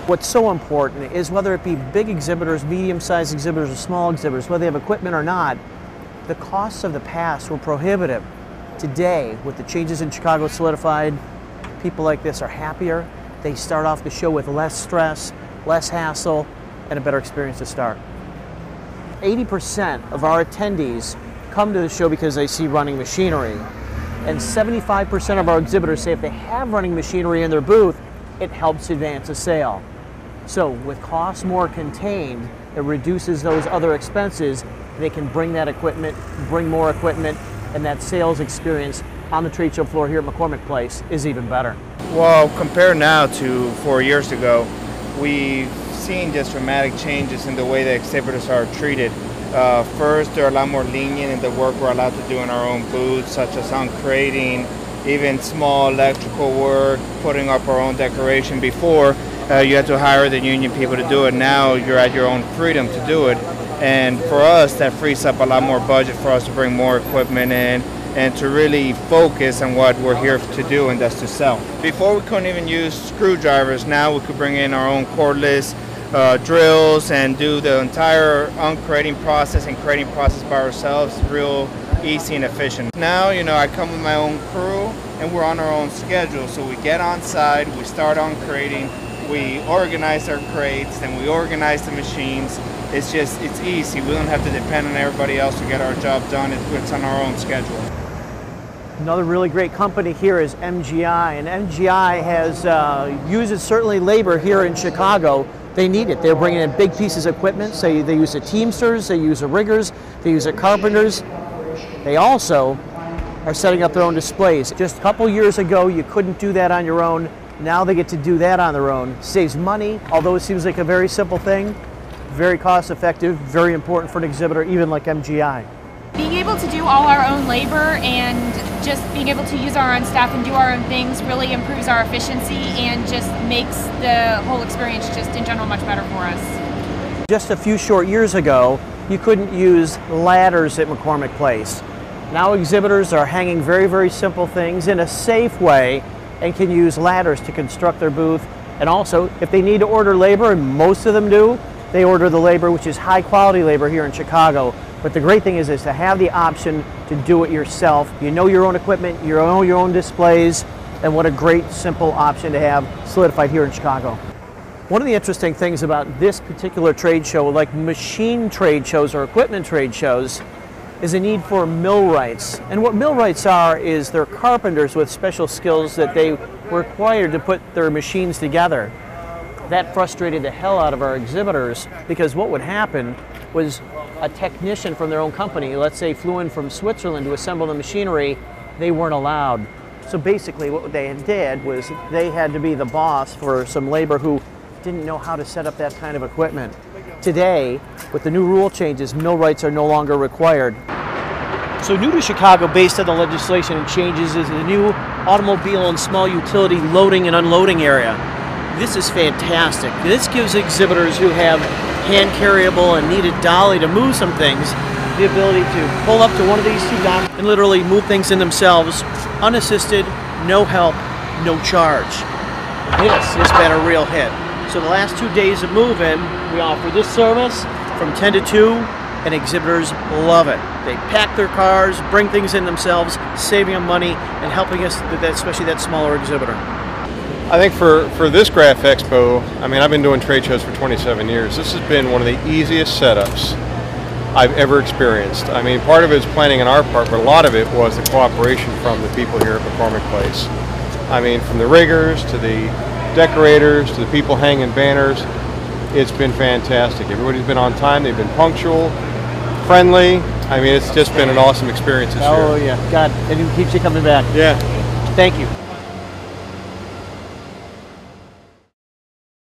What's so important is whether it be big exhibitors, medium-sized exhibitors, or small exhibitors, whether they have equipment or not, the costs of the past were prohibitive. Today, with the changes in Chicago solidified, people like this are happier. They start off the show with less stress, less hassle, and a better experience to start. 80% of our attendees come to the show because they see running machinery. And 75% of our exhibitors say if they have running machinery in their booth, it helps advance a sale. So with costs more contained, it reduces those other expenses. They can bring that equipment, bring more equipment, and that sales experience on the trade show floor here at McCormick Place is even better. Well, compared now to 4 years ago, we've seen just dramatic changes in the way that exhibitors are treated. First, they're a lot more lenient in the work we're allowed to do in our own booths, such as uncrating, even small electrical work, putting up our own decoration. Before, you had to hire the union people to do it. Now you're at your own freedom to do it. And for us, that frees up a lot more budget for us to bring more equipment in and to really focus on what we're here to do, and that's to sell. Before, we couldn't even use screwdrivers. Now we could bring in our own cordless drills and do the entire uncrating process and crating process by ourselves, real easy and efficient. Now, I come with my own crew and we're on our own schedule. So we get on site, we start uncrating, we organize our crates, then we organize the machines. It's easy. We don't have to depend on everybody else to get our job done. It's on our own schedule. Another really great company here is MGI, and MGI uses certainly labor here in Chicago. They need it. They're bringing in big pieces of equipment. So they use the Teamsters, they use the riggers, they use the carpenters. They also are setting up their own displays. Just a couple years ago, you couldn't do that on your own. Now they get to do that on their own. Saves money, although it seems like a very simple thing. Very cost effective, very important for an exhibitor, even like MGI. Being able to do all our own labor and just being able to use our own staff and do our own things really improves our efficiency and just makes the whole experience just in general much better for us. Just a few short years ago, you couldn't use ladders at McCormick Place. Now exhibitors are hanging very, very simple things in a safe way and can use ladders to construct their booth. And also, if they need to order labor, and most of them do, they order the labor, which is high quality labor here in Chicago. But the great thing is to have the option to do it yourself. You know your own equipment, you know your own displays, and what a great, simple option to have solidified here in Chicago. One of the interesting things about this particular trade show, like machine trade shows or equipment trade shows, is a need for millwrights. And what millwrights are is they're carpenters with special skills that they were required to put their machines together. That frustrated the hell out of our exhibitors, because what would happen was a technician from their own company, let's say flew in from Switzerland to assemble the machinery, they weren't allowed. So basically what they did was they had to be the boss for some labor who didn't know how to set up that kind of equipment. Today, with the new rule changes, millwrights are no longer required. So new to Chicago, based on the legislation and changes, is the new automobile and small utility loading and unloading area. This is fantastic. This gives exhibitors who have hand-carryable and need a dolly to move some things the ability to pull up to one of these two docks and literally move things in themselves, unassisted, no help, no charge. This has been a real hit. So the last 2 days of move-in, we offer this service from 10 to 2, and exhibitors love it. They pack their cars, bring things in themselves, saving them money and helping us, especially that smaller exhibitor. I think for this Graph Expo, I've been doing trade shows for 27 years. This has been one of the easiest setups I've ever experienced. Part of it is planning on our part, but a lot of it was the cooperation from the people here at McCormick Place. From the riggers to the decorators to the people hanging banners, it's been fantastic. Everybody's been on time, they've been punctual, friendly. It's just been an awesome experience this year. Oh yeah, God, and it keeps you coming back. Yeah. Thank you.